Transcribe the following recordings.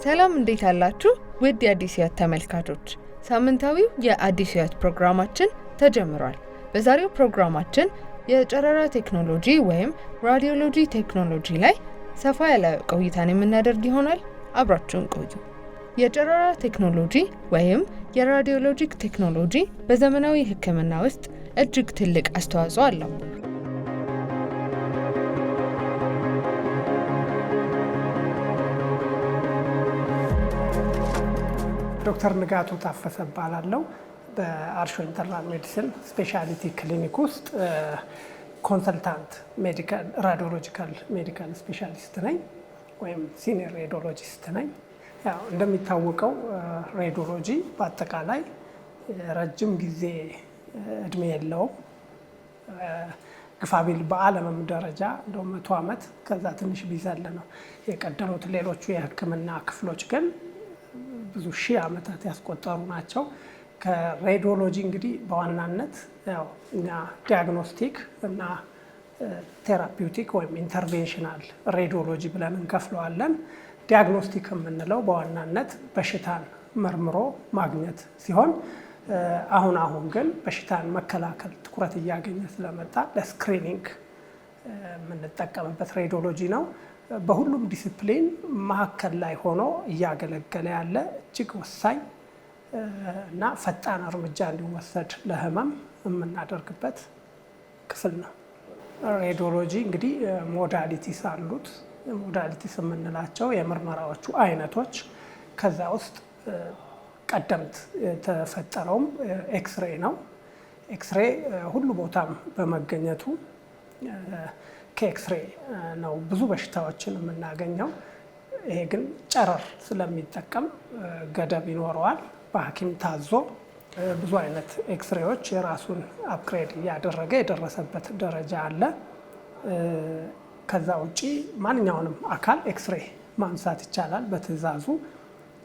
ሰላም እንዴት አላችሁ? ውድ የአዲስ ሕይወት ተመልካቾች፣ ሳምንታዊው የአዲስ ሕይወት ፕሮግራማችን ተጀምሯል። በዛሬው ፕሮግራማችን የጨረራ ቴክኖሎጂ ወይም ራዲዮሎጂ ቴክኖሎጂ ላይ ሰፋ ያለ ቆይታን የምናደርግ ይሆናል። አብራችሁን ቆዩ። የጨረራ ቴክኖሎጂ ወይም የራዲዮሎጂክ ቴክኖሎጂ በዘመናዊ ሕክምና ውስጥ እጅግ ትልቅ አስተዋጽኦ አለው። ዶክተር ንጋቱ ታፈሰ እባላለሁ። በአርሾ ኢንተርናል ሜዲሲን ስፔሻሊቲ ክሊኒክ ውስጥ ኮንሰልታንት ሜዲካል ራዲዮሎጂካል ሜዲካል ስፔሻሊስት ነኝ ወይም ሲኒየር ሬዲዮሎጂስት ነኝ። ያው እንደሚታወቀው ሬዲዮሎጂ በአጠቃላይ ረጅም ጊዜ እድሜ የለውም። ግፋቢል በዓለምም ደረጃ እንደው 100 ዓመት ከዛ ትንሽ ቢዘል ነው የቀደሙት። ሌሎቹ የህክምና ክፍሎች ግን ብዙ ሺህ ዓመታት ያስቆጠሩ ናቸው። ከሬዲዮሎጂ እንግዲህ በዋናነት ያው እኛ ዲያግኖስቲክ እና ቴራፒውቲክ ወይም ኢንተርቬንሽናል ሬዲዮሎጂ ብለን እንከፍለዋለን። ዲያግኖስቲክ የምንለው በዋናነት በሽታን መርምሮ ማግኘት ሲሆን አሁን ግን በሽታን መከላከል ትኩረት እያገኘ ስለመጣ ለስክሪኒንግ የምንጠቀምበት ሬዲዮሎጂ ነው። በሁሉም ዲሲፕሊን መሀከል ላይ ሆኖ እያገለገለ ያለ እጅግ ወሳኝ እና ፈጣን እርምጃ እንዲወሰድ ለህመም የምናደርግበት ክፍል ነው። ሬዲዮሎጂ እንግዲህ ሞዳሊቲስ አሉት። ሞዳሊቲስ የምንላቸው የምርመራዎቹ አይነቶች፣ ከዛ ውስጥ ቀደምት የተፈጠረውም ኤክስሬ ነው። ኤክስሬ ሁሉ ቦታም በመገኘቱ ከኤክስሬ ነው ብዙ በሽታዎችን የምናገኘው። ይሄ ግን ጨረር ስለሚጠቀም ገደብ ይኖረዋል። በሐኪም ታዞ ብዙ አይነት ኤክስሬዎች የራሱን አፕግሬድ እያደረገ የደረሰበት ደረጃ አለ። ከዛ ውጪ ማንኛውንም አካል ኤክስሬ ማንሳት ይቻላል በትዕዛዙ።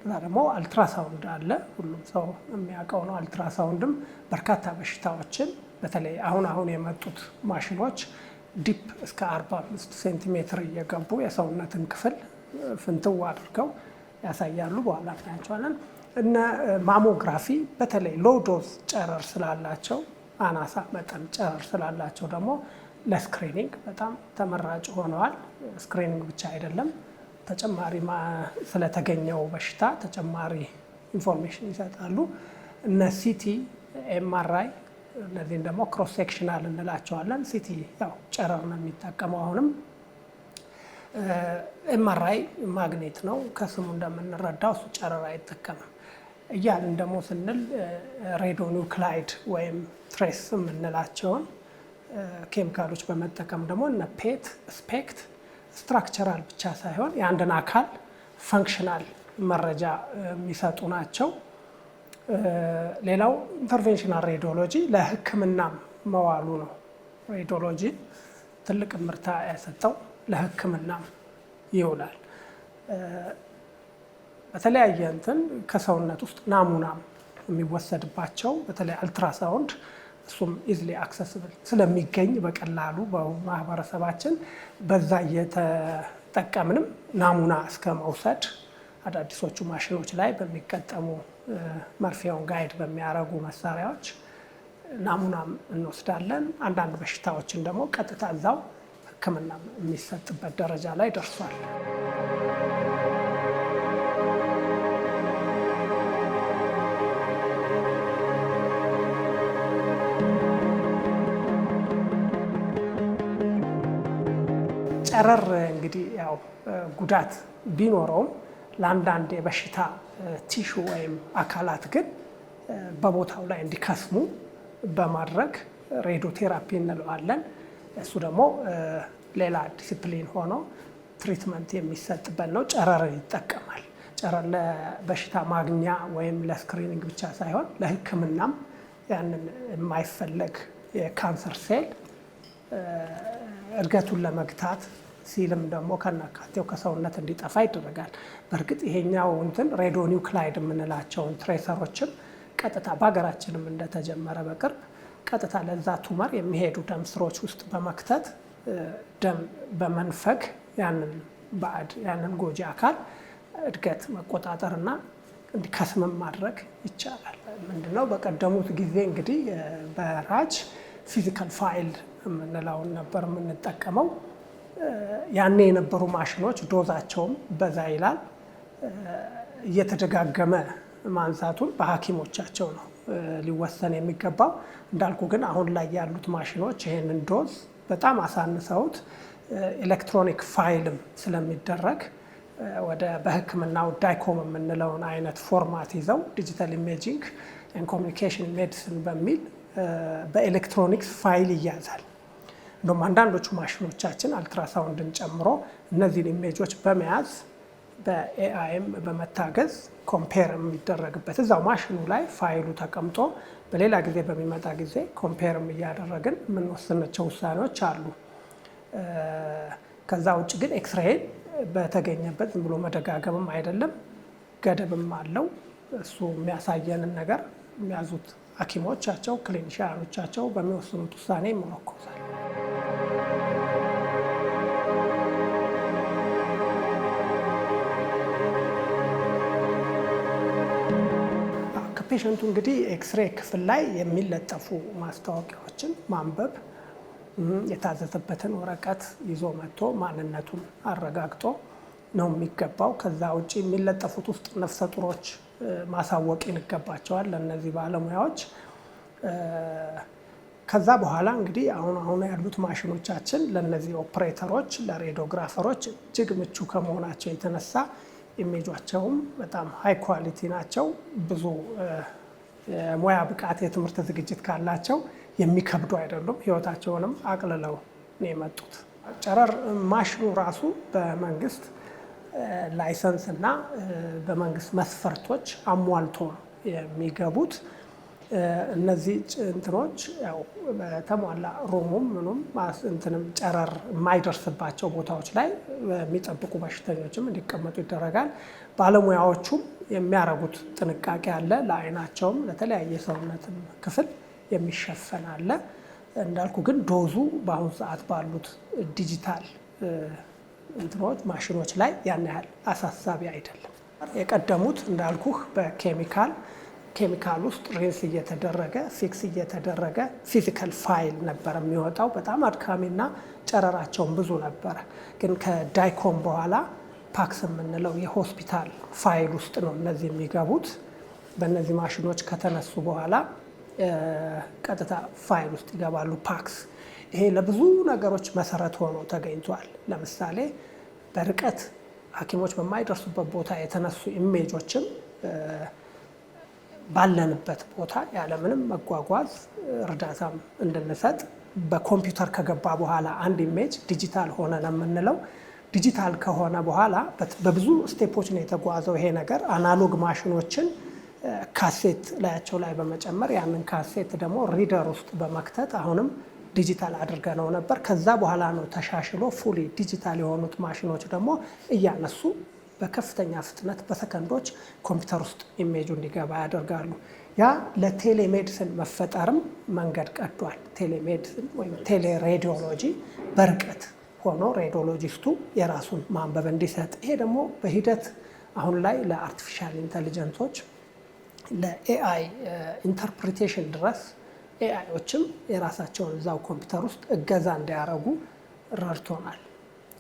ከዛ ደግሞ አልትራሳውንድ አለ፣ ሁሉም ሰው የሚያውቀው ነው። አልትራሳውንድም በርካታ በሽታዎችን በተለይ አሁን የመጡት ማሽኖች ዲፕ እስከ 45 ሴንቲሜትር እየገቡ የሰውነትን ክፍል ፍንትው አድርገው ያሳያሉ። በኋላ እናያቸዋለን። እነ ማሞግራፊ በተለይ ሎዶዝ ጨረር ስላላቸው፣ አናሳ መጠን ጨረር ስላላቸው ደግሞ ለስክሪኒንግ በጣም ተመራጭ ሆነዋል። ስክሪኒንግ ብቻ አይደለም፣ ተጨማሪ ስለተገኘው በሽታ ተጨማሪ ኢንፎርሜሽን ይሰጣሉ። እነ ሲቲ፣ ኤምአርአይ እነዚህን ደግሞ ክሮስ ሴክሽናል እንላቸዋለን። ሲቲ ያው ጨረር ነው የሚጠቀመው። አሁንም ኤምአርአይ ማግኔት ነው፣ ከስሙ እንደምንረዳው እሱ ጨረር አይጠቀምም። እያልን ደግሞ ስንል ሬዲዮ ኒውክላይድ ወይም ትሬስ የምንላቸውን ኬሚካሎች በመጠቀም ደግሞ እነ ፔት፣ ስፔክት ስትራክቸራል ብቻ ሳይሆን የአንድን አካል ፈንክሽናል መረጃ የሚሰጡ ናቸው። ሌላው ኢንተርቬንሽናል ሬዲዮሎጂ ለሕክምና መዋሉ ነው። ሬዲዮሎጂ ትልቅ ምርታ ያሰጠው ለሕክምና ይውላል። በተለያየ እንትን ከሰውነት ውስጥ ናሙናም የሚወሰድባቸው በተለይ አልትራሳውንድ እሱም ኢዝሊ አክሰስብል ስለሚገኝ በቀላሉ በማህበረሰባችን በዛ እየተጠቀምንም ናሙና እስከ መውሰድ አዳዲሶቹ ማሽኖች ላይ በሚገጠሙ መርፌውን ጋይድ በሚያደርጉ መሳሪያዎች ናሙናም እንወስዳለን። አንዳንድ በሽታዎችን ደግሞ ቀጥታ እዛው ሕክምና የሚሰጥበት ደረጃ ላይ ደርሷል። ጨረር እንግዲህ ያው ጉዳት ቢኖረውም ለአንዳንድ የበሽታ ቲሹ ወይም አካላት ግን በቦታው ላይ እንዲከስሙ በማድረግ ሬዲዮቴራፒ እንለዋለን። እሱ ደግሞ ሌላ ዲሲፕሊን ሆኖ ትሪትመንት የሚሰጥበት ነው። ጨረርን ይጠቀማል። ጨረር ለበሽታ ማግኛ ወይም ለስክሪኒንግ ብቻ ሳይሆን ለሕክምናም ያንን የማይፈለግ የካንሰር ሴል እድገቱን ለመግታት ሲልም ደግሞ ከናካቴው ከሰውነት እንዲጠፋ ይደረጋል። በእርግጥ ይሄኛው እንትን ሬዲዮ ኒውክላይድ የምንላቸውን ትሬሰሮችም ቀጥታ በሀገራችንም እንደተጀመረ በቅርብ ቀጥታ ለዛ ቱመር የሚሄዱ ደም ስሮች ውስጥ በመክተት ደም በመንፈግ ያንን ባዕድ ያንን ጎጂ አካል እድገት መቆጣጠርና እንዲከስምም ማድረግ ይቻላል። ምንድነው በቀደሙት ጊዜ እንግዲህ በራጅ ፊዚካል ፋይል የምንለውን ነበር የምንጠቀመው። ያኔ የነበሩ ማሽኖች ዶዛቸውም በዛ ይላል። እየተደጋገመ ማንሳቱን በሐኪሞቻቸው ነው ሊወሰን የሚገባው። እንዳልኩ ግን አሁን ላይ ያሉት ማሽኖች ይሄንን ዶዝ በጣም አሳንሰውት ኤሌክትሮኒክ ፋይልም ስለሚደረግ ወደ በሕክምናው ዳይኮም የምንለውን አይነት ፎርማት ይዘው ዲጂታል ኢሜጂንግ ኤንድ ኮሚኒኬሽን ሜዲሲን በሚል በኤሌክትሮኒክስ ፋይል ይያዛል። እንደውም አንዳንዶቹ ማሽኖቻችን አልትራሳውንድን ጨምሮ እነዚህን ኢሜጆች በመያዝ በኤአይም በመታገዝ ኮምፔር የሚደረግበት እዛው ማሽኑ ላይ ፋይሉ ተቀምጦ በሌላ ጊዜ በሚመጣ ጊዜ ኮምፔርም እያደረግን የምንወስናቸው ውሳኔዎች አሉ። ከዛ ውጭ ግን ኤክስሬይን በተገኘበት ዝም ብሎ መደጋገምም አይደለም፣ ገደብም አለው። እሱ የሚያሳየንን ነገር የሚያዙት ሐኪሞቻቸው ክሊኒሻኖቻቸው በሚወስኑት ውሳኔ ይመረኮዛል። ፔሸንቱ እንግዲህ ኤክስሬ ክፍል ላይ የሚለጠፉ ማስታወቂያዎችን ማንበብ፣ የታዘዘበትን ወረቀት ይዞ መጥቶ ማንነቱን አረጋግጦ ነው የሚገባው። ከዛ ውጭ የሚለጠፉት ውስጥ ነፍሰ ጡሮች ማሳወቅ ይገባቸዋል ለእነዚህ ባለሙያዎች። ከዛ በኋላ እንግዲህ አሁን ያሉት ማሽኖቻችን ለእነዚህ ኦፕሬተሮች ለሬዲዮግራፈሮች እጅግ ምቹ ከመሆናቸው የተነሳ ኢሜጆቻቸውም በጣም ሃይ ኳሊቲ ናቸው። ብዙ የሙያ ብቃት የትምህርት ዝግጅት ካላቸው የሚከብዱ አይደሉም። ህይወታቸውንም አቅልለው ነው የመጡት። ጨረር ማሽኑ ራሱ በመንግስት ላይሰንስ እና በመንግስት መስፈርቶች አሟልቶ ነው የሚገቡት። እነዚህ እንትኖች ያው በተሟላ ሩሙም ምኑም እንትንም ጨረር የማይደርስባቸው ቦታዎች ላይ የሚጠብቁ በሽተኞችም እንዲቀመጡ ይደረጋል። ባለሙያዎቹም የሚያረጉት ጥንቃቄ አለ። ለአይናቸውም ለተለያየ ሰውነትም ክፍል የሚሸፈን አለ። እንዳልኩ ግን ዶዙ በአሁኑ ሰዓት ባሉት ዲጂታል እንትኖች ማሽኖች ላይ ያን ያህል አሳሳቢ አይደለም። የቀደሙት እንዳልኩህ በኬሚካል ውስጥ ሪንስ እየተደረገ ፊክስ እየተደረገ ፊዚካል ፋይል ነበር የሚወጣው። በጣም አድካሚና ጨረራቸውን ብዙ ነበረ። ግን ከዳይኮም በኋላ ፓክስ የምንለው የሆስፒታል ፋይል ውስጥ ነው እነዚህ የሚገቡት። በእነዚህ ማሽኖች ከተነሱ በኋላ ቀጥታ ፋይል ውስጥ ይገባሉ። ፓክስ ይሄ ለብዙ ነገሮች መሰረት ሆኖ ተገኝቷል። ለምሳሌ በርቀት ሐኪሞች በማይደርሱበት ቦታ የተነሱ ኢሜጆችም ባለንበት ቦታ ያለምንም መጓጓዝ እርዳታም እንድንሰጥ በኮምፒውተር ከገባ በኋላ አንድ ኢሜጅ ዲጂታል ሆነ ነው የምንለው። ዲጂታል ከሆነ በኋላ በብዙ ስቴፖች ነው የተጓዘው ይሄ ነገር። አናሎግ ማሽኖችን ካሴት ላያቸው ላይ በመጨመር ያንን ካሴት ደግሞ ሪደር ውስጥ በመክተት አሁንም ዲጂታል አድርገነው ነበር። ከዛ በኋላ ነው ተሻሽሎ ፉሊ ዲጂታል የሆኑት ማሽኖች ደግሞ እያነሱ በከፍተኛ ፍጥነት በሰከንዶች ኮምፒውተር ውስጥ ኢሜጁ እንዲገባ ያደርጋሉ። ያ ለቴሌሜዲሲን መፈጠርም መንገድ ቀዷል። ቴሌሜዲሲን ወይም ቴሌሬዲዮሎጂ በርቀት ሆኖ ሬዲዮሎጂስቱ የራሱን ማንበብ እንዲሰጥ፣ ይሄ ደግሞ በሂደት አሁን ላይ ለአርቲፊሻል ኢንተሊጀንሶች ለኤአይ ኢንተርፕሪቴሽን ድረስ ኤአይዎችም የራሳቸውን እዛው ኮምፒውተር ውስጥ እገዛ እንዲያደርጉ ረድቶናል።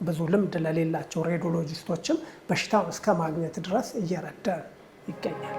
ብዙ ልምድ ለሌላቸው ሬዲዮሎጂስቶችም በሽታውን እስከ ማግኘት ድረስ እየረዳ ይገኛል።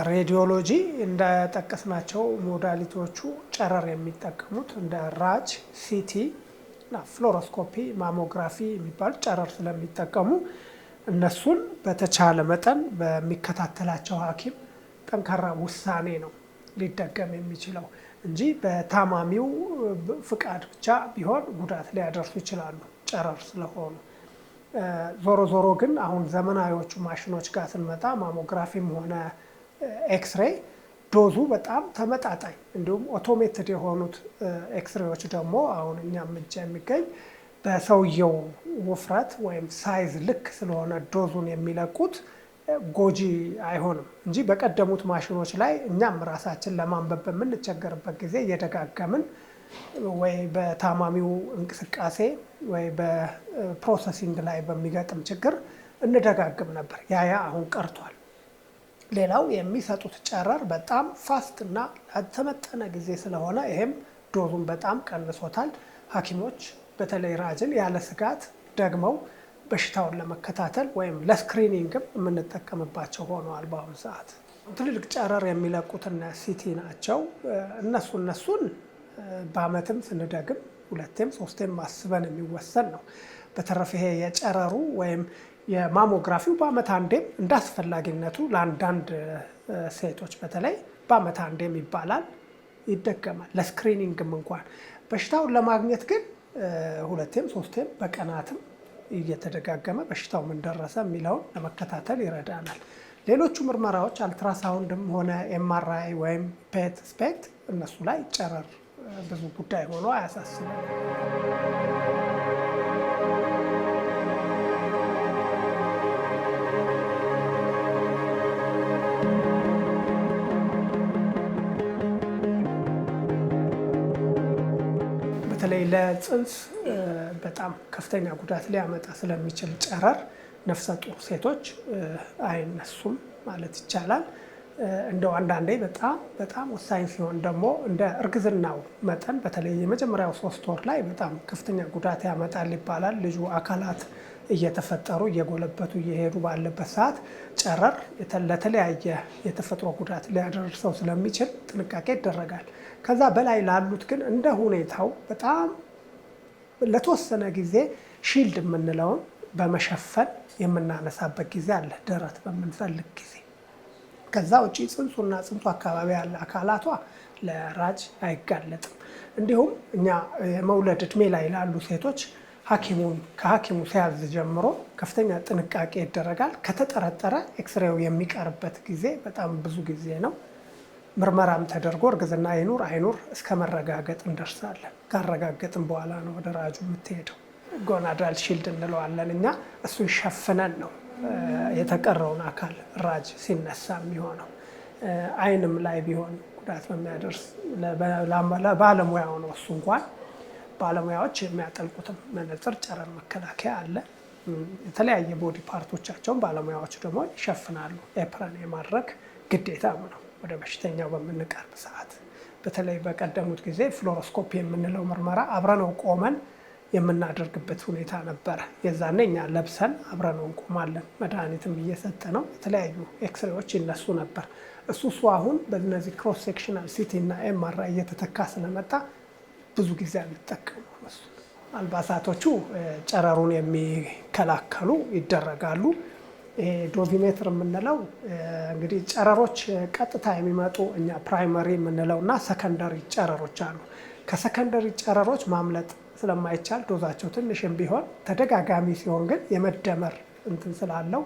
ሬዲዮሎጂ እንደጠቀስናቸው ሞዳሊቲዎቹ ጨረር የሚጠቀሙት እንደ ራጅ፣ ሲቲ እና ፍሎሮስኮፒ፣ ማሞግራፊ የሚባሉ ጨረር ስለሚጠቀሙ እነሱን በተቻለ መጠን በሚከታተላቸው ሐኪም ጠንካራ ውሳኔ ነው ሊደገም የሚችለው። እንጂ በታማሚው ፍቃድ ብቻ ቢሆን ጉዳት ሊያደርሱ ይችላሉ ጨረር ስለሆኑ። ዞሮ ዞሮ ግን አሁን ዘመናዊዎቹ ማሽኖች ጋር ስንመጣ ማሞግራፊም ሆነ ኤክስሬይ ዶዙ በጣም ተመጣጣኝ፣ እንዲሁም ኦቶሜትድ የሆኑት ኤክስሬዎች ደግሞ አሁን እኛም እጅ የሚገኝ በሰውየው ውፍረት ወይም ሳይዝ ልክ ስለሆነ ዶዙን የሚለቁት ጎጂ አይሆንም እንጂ በቀደሙት ማሽኖች ላይ እኛም ራሳችን ለማንበብ በምንቸገርበት ጊዜ እየደጋገምን ወይ በታማሚው እንቅስቃሴ ወይ በፕሮሰሲንግ ላይ በሚገጥም ችግር እንደጋግም ነበር። ያ አሁን ቀርቷል። ሌላው የሚሰጡት ጨረር በጣም ፋስት እና ያልተመጠነ ጊዜ ስለሆነ ይሄም ዶዙን በጣም ቀንሶታል። ሐኪሞች በተለይ ራጅን ያለ ስጋት ደግመው በሽታውን ለመከታተል ወይም ለስክሪኒንግም የምንጠቀምባቸው ሆነዋል። በአሁኑ ሰዓት ትልልቅ ጨረር የሚለቁትና ሲቲ ናቸው። እነሱን በአመትም ስንደግም 2ቴም 3ቴም ማስበን የሚወሰን ነው። በተረፈ ይሄ የጨረሩ ወይም የማሞግራፊው በአመት አንዴም እንዳስፈላጊነቱ ለአንዳንድ ሴቶች በተለይ በአመት አንዴም ይባላል፣ ይደገማል። ለስክሪኒንግም እንኳን በሽታውን ለማግኘት ግን 2ቴም 3ቴም በቀናትም እየተደጋገመ በሽታው ምን ደረሰ የሚለውን ለመከታተል ይረዳናል። ሌሎቹ ምርመራዎች አልትራሳውንድም ሆነ ኤምአርአይ ወይም ፔት ስፔክት እነሱ ላይ ጨረር ብዙ ጉዳይ ሆኖ አያሳስብም። በተለይ ለጽንስ በጣም ከፍተኛ ጉዳት ሊያመጣ ስለሚችል ጨረር ነፍሰ ጡር ሴቶች አይነሱም ማለት ይቻላል። እንደው አንዳንዴ በጣም ወሳኝ ሲሆን ደግሞ እንደ እርግዝናው መጠን በተለይ የመጀመሪያው 3 ወር ላይ በጣም ከፍተኛ ጉዳት ያመጣል ይባላል። ልጁ አካላት እየተፈጠሩ እየጎለበቱ እየሄዱ ባለበት ሰዓት ጨረር ለተለያየ የተፈጥሮ ጉዳት ሊያደርሰው ስለሚችል ጥንቃቄ ይደረጋል። ከዛ በላይ ላሉት ግን እንደ ሁኔታው በጣም ለተወሰነ ጊዜ ሺልድ የምንለውን በመሸፈን የምናነሳበት ጊዜ አለ፣ ደረት በምንፈልግ ጊዜ። ከዛ ውጪ ጽንሱና ጽንሱ አካባቢ ያለ አካላቷ ለራጅ አይጋለጥም። እንዲሁም እኛ የመውለድ እድሜ ላይ ላሉ ሴቶች ከሐኪሙ ሲያዝ ጀምሮ ከፍተኛ ጥንቃቄ ይደረጋል። ከተጠረጠረ ኤክስሬው የሚቀርበት ጊዜ በጣም ብዙ ጊዜ ነው። ምርመራም ተደርጎ እርግዝና ይኑር አይኑር እስከ መረጋገጥ እንደርሳለን። ካረጋገጥን በኋላ ነው ወደ ራጁ የምትሄደው። ጎናዳል ሺልድ እንለዋለን እኛ። እሱን ሸፍነን ነው የተቀረውን አካል ራጅ ሲነሳ የሚሆነው። አይንም ላይ ቢሆን ጉዳት በሚያደርስ ባለሙያው ነው። እሱ እንኳን ባለሙያዎች የሚያጠልቁትም መነጽር ጨረር መከላከያ አለ። የተለያየ ቦዲ ፓርቶቻቸውን ባለሙያዎች ደግሞ ይሸፍናሉ። ኤፕረን የማድረግ ግዴታም ነው ወደ በሽተኛው በምንቀርብ ሰዓት። በተለይ በቀደሙት ጊዜ ፍሎሮስኮፒ የምንለው ምርመራ አብረነው ቆመን የምናደርግበት ሁኔታ ነበረ። የዛኔ እኛ ለብሰን አብረነው እንቆማለን። መድኃኒትም እየሰጠ ነው። የተለያዩ ኤክስሬዎች ይነሱ ነበር። እሱ አሁን በእነዚህ ክሮስ ሴክሽናል ሲቲ እና ኤምአርአይ እየተተካ ስለመጣ ብዙ ጊዜ አንጠቀሙ። አልባሳቶቹ ጨረሩን የሚከላከሉ ይደረጋሉ። ይሄ ዶዚሜትር የምንለው እንግዲህ ጨረሮች ቀጥታ የሚመጡ እኛ ፕራይመሪ የምንለው እና ሰከንደሪ ጨረሮች አሉ። ከሰከንደሪ ጨረሮች ማምለጥ ስለማይቻል ዶዛቸው ትንሽም ቢሆን ተደጋጋሚ ሲሆን ግን የመደመር እንትን ስላለው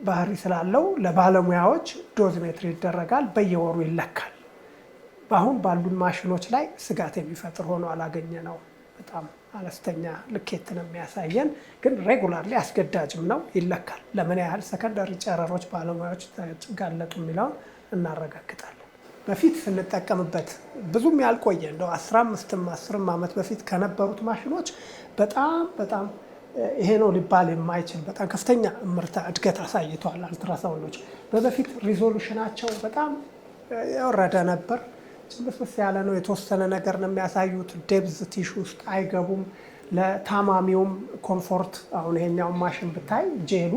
ባህሪ ስላለው ለባለሙያዎች ዶዝሜትር ይደረጋል። በየወሩ ይለካል። በአሁን ባሉን ማሽኖች ላይ ስጋት የሚፈጥር ሆኖ አላገኘ ነው። በጣም አነስተኛ ልኬት ነው የሚያሳየን፣ ግን ሬጉላርሊ አስገዳጅም ነው፣ ይለካል። ለምን ያህል ሰከንደሪ ጨረሮች ባለሙያዎች ተጋለጡ የሚለውን እናረጋግጣለን። በፊት ስንጠቀምበት ብዙም ያልቆየ እንደው 15 ዓመት በፊት ከነበሩት ማሽኖች በጣም ይሄ ነው ሊባል የማይችል በጣም ከፍተኛ ምርታ እድገት አሳይተዋል። አልትራሳውንዶች በፊት ሪዞሉሽናቸው በጣም የወረደ ነበር። ስብስብ ያለ ነው። የተወሰነ ነገር ነው የሚያሳዩት። ዴብዝ ቲሹ ውስጥ አይገቡም። ለታማሚውም ኮምፎርት። አሁን ይሄኛውን ማሽን ብታይ ጄሉ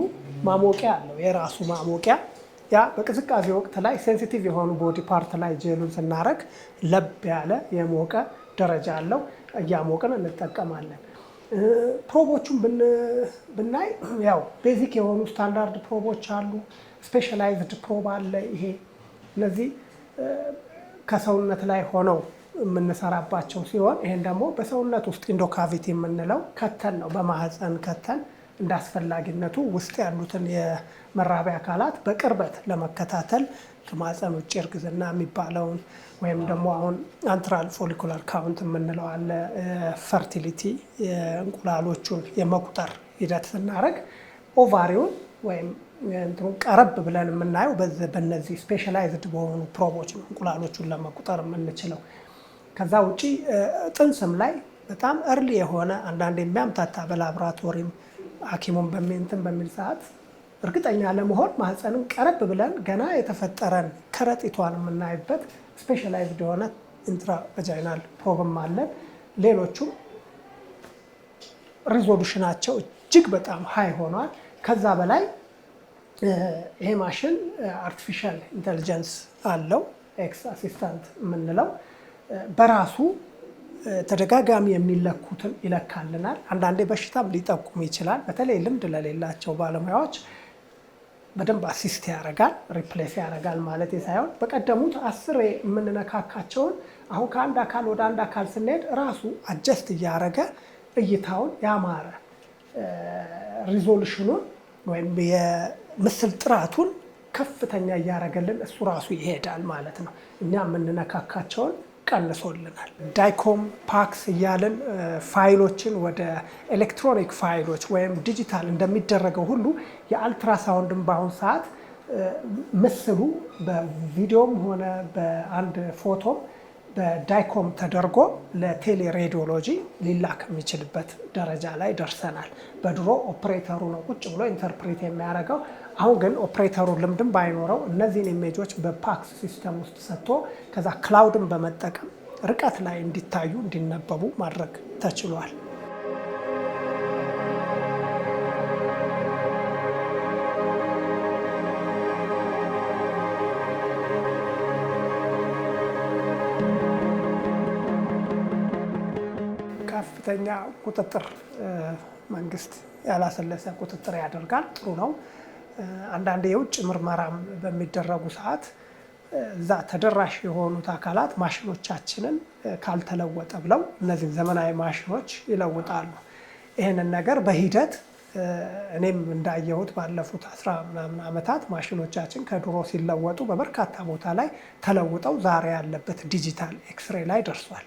ማሞቂያ አለው፣ የራሱ ማሞቂያ። ያ በቅዝቃዜ ወቅት ላይ ሴንሲቲቭ የሆኑ ቦዲ ፓርት ላይ ጄሉን ስናረግ ለብ ያለ የሞቀ ደረጃ አለው። እያሞቅን እንጠቀማለን። ፕሮቦቹን ብናይ ያው ቤዚክ የሆኑ ስታንዳርድ ፕሮቦች አሉ። ስፔሻላይዝድ ፕሮብ አለ። ይሄ እነዚህ ከሰውነት ላይ ሆነው የምንሰራባቸው ሲሆን ይሄን ደግሞ በሰውነት ውስጥ ኢንዶካቪቲ የምንለው ከተን ነው። በማህፀን ከተን እንዳስፈላጊነቱ ውስጥ ያሉትን የመራቢያ አካላት በቅርበት ለመከታተል ከማህፀን ውጭ እርግዝና የሚባለውን ወይም ደግሞ አሁን አንትራል ፎሊኩላር ካውንት የምንለው አለ፣ ፈርቲሊቲ እንቁላሎቹን የመቁጠር ሂደት ስናደርግ ኦቫሪውን ወይም ቀረብ ብለን የምናየው በነዚህ ስፔሻላይዝድ በሆኑ ፕሮቦች ነው እንቁላሎቹን ለመቁጠር የምንችለው። ከዛ ውጪ ጥንስም ላይ በጣም እርሊ የሆነ አንዳንድ የሚያምታታ በላቦራቶሪም ሐኪሙን በሚል ሰዓት እርግጠኛ ለመሆን ማህፀንን ቀረብ ብለን ገና የተፈጠረን ከረጢቷን የምናይበት ስፔሻላይዝድ የሆነ ኢንትራቫጃይናል ፕሮብም አለን። ሌሎቹም ሪዞሉሽናቸው እጅግ በጣም ሃይ ሆኗል። ከዛ በላይ ይሄ ማሽን አርቲፊሻል ኢንተሊጀንስ አለው፣ ኤክስ አሲስታንት የምንለው በራሱ ተደጋጋሚ የሚለኩትን ይለካልናል። አንዳንዴ በሽታም ሊጠቁም ይችላል። በተለይ ልምድ ለሌላቸው ባለሙያዎች በደንብ አሲስት ያደርጋል፣ ሪፕሌስ ያደርጋል ማለት ሳይሆን በቀደሙት 10 የምንነካካቸውን አሁን ከአንድ አካል ወደ አንድ አካል ስንሄድ ራሱ አጀስት እያደረገ እይታውን ያማረ ሪዞሉሽኑን ወይም የምስል ጥራቱን ከፍተኛ እያደረገልን እሱ ራሱ ይሄዳል ማለት ነው። እኛ የምንነካካቸውን ቀንሶልናል። ዳይኮም ፓክስ እያልን ፋይሎችን ወደ ኤሌክትሮኒክ ፋይሎች ወይም ዲጂታል እንደሚደረገው ሁሉ የአልትራሳውንድን በአሁኑ ሰዓት ምስሉ በቪዲዮም ሆነ በአንድ ፎቶም በዳይኮም ተደርጎ ለቴሌ ሬዲዮሎጂ ሊላክ የሚችልበት ደረጃ ላይ ደርሰናል። በድሮ ኦፕሬተሩ ነው ቁጭ ብሎ ኢንተርፕሬት የሚያደርገው። አሁን ግን ኦፕሬተሩ ልምድም ባይኖረው እነዚህን ኢሜጆች በፓክስ ሲስተም ውስጥ ሰጥቶ ከዛ ክላውድን በመጠቀም ርቀት ላይ እንዲታዩ እንዲነበቡ ማድረግ ተችሏል። ከፍተኛ ቁጥጥር መንግስት ያላሰለሰ ቁጥጥር ያደርጋል። ጥሩ ነው። አንዳንድ የውጭ ምርመራም በሚደረጉ ሰዓት እዛ ተደራሽ የሆኑት አካላት ማሽኖቻችንን ካልተለወጠ ብለው እነዚህ ዘመናዊ ማሽኖች ይለውጣሉ። ይህንን ነገር በሂደት እኔም እንዳየሁት ባለፉት 10 ምናምን ዓመታት ማሽኖቻችን ከድሮ ሲለወጡ በበርካታ ቦታ ላይ ተለውጠው ዛሬ ያለበት ዲጂታል ኤክስሬ ላይ ደርሷል።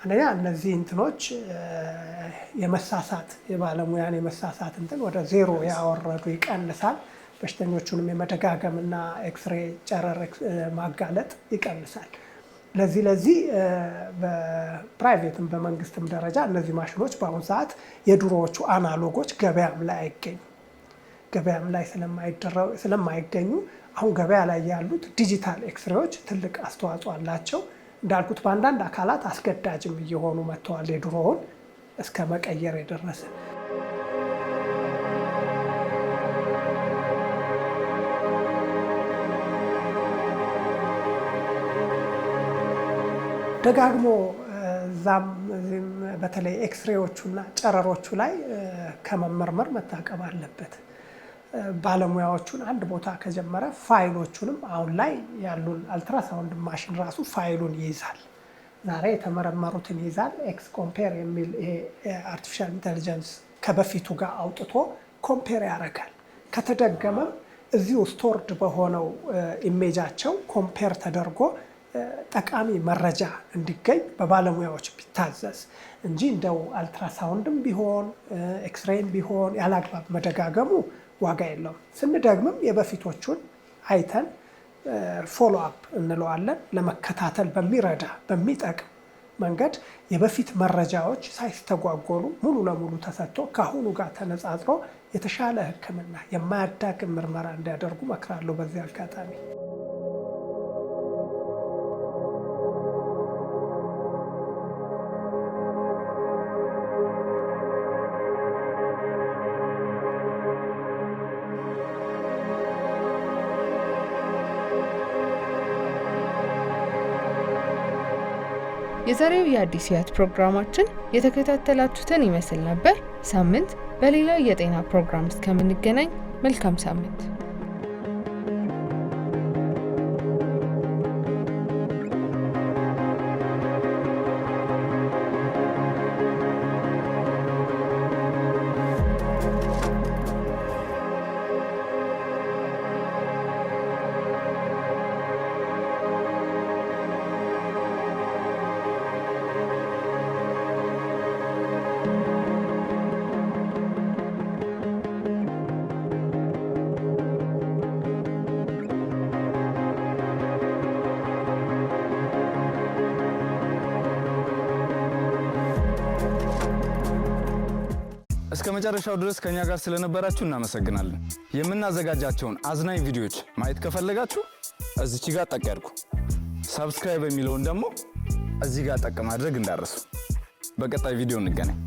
አንደኛ እነዚህ እንትኖች የመሳሳት የባለሙያን የመሳሳት እንትን ወደ ዜሮ ያወረዱ ይቀንሳል። በሽተኞቹንም የመደጋገምና ኤክስሬ ጨረር ማጋለጥ ይቀንሳል። ለዚህ በፕራይቬትም በመንግስትም ደረጃ እነዚህ ማሽኖች በአሁኑ ሰዓት የድሮዎቹ አናሎጎች ገበያም ላይ አይገኙ ገበያም ላይ ስለማይገኙ አሁን ገበያ ላይ ያሉት ዲጂታል ኤክስሬዎች ትልቅ አስተዋጽኦ አላቸው። እንዳልኩት በአንዳንድ አካላት አስገዳጅም እየሆኑ መጥተዋል። የድሮውን እስከ መቀየር የደረሰ ደጋግሞ እዛም እዚህም በተለይ ኤክስሬዎቹና ጨረሮቹ ላይ ከመመርመር መታቀብ አለበት። ባለሙያዎቹን አንድ ቦታ ከጀመረ ፋይሎቹንም አሁን ላይ ያሉን አልትራሳውንድ ማሽን ራሱ ፋይሉን ይይዛል። ዛሬ የተመረመሩትን ይይዛል። ኤክስ ኮምፔር የሚል ይሄ አርቲፊሻል ኢንተሊጀንስ ከበፊቱ ጋር አውጥቶ ኮምፔር ያደርጋል። ከተደገመም እዚሁ ስቶርድ በሆነው ኢሜጃቸው ኮምፔር ተደርጎ ጠቃሚ መረጃ እንዲገኝ በባለሙያዎች ቢታዘዝ እንጂ እንደው አልትራሳውንድም ቢሆን ኤክስሬይም ቢሆን ያላግባብ መደጋገሙ ዋጋ የለውም። ስንደግምም የበፊቶቹን አይተን ፎሎ አፕ እንለዋለን። ለመከታተል በሚረዳ በሚጠቅም መንገድ የበፊት መረጃዎች ሳይስተጓጎሉ ሙሉ ለሙሉ ተሰጥቶ ከአሁኑ ጋር ተነጻጽሮ የተሻለ ሕክምና የማያዳግም ምርመራ እንዲያደርጉ እመክራለሁ በዚህ አጋጣሚ። የዛሬው የአዲስ ሕይወት ፕሮግራማችን የተከታተላችሁትን ይመስል ነበር። ሳምንት በሌላ የጤና ፕሮግራም እስከምንገናኝ መልካም ሳምንት። እስከ መጨረሻው ድረስ ከኛ ጋር ስለነበራችሁ እናመሰግናለን። የምናዘጋጃቸውን አዝናኝ ቪዲዮዎች ማየት ከፈለጋችሁ እዚች ጋር ጠቅ ያድርጉ። ሰብስክራይብ የሚለውን ደግሞ እዚህ ጋር ጠቅ ማድረግ እንዳረሱ። በቀጣይ ቪዲዮ እንገናኝ።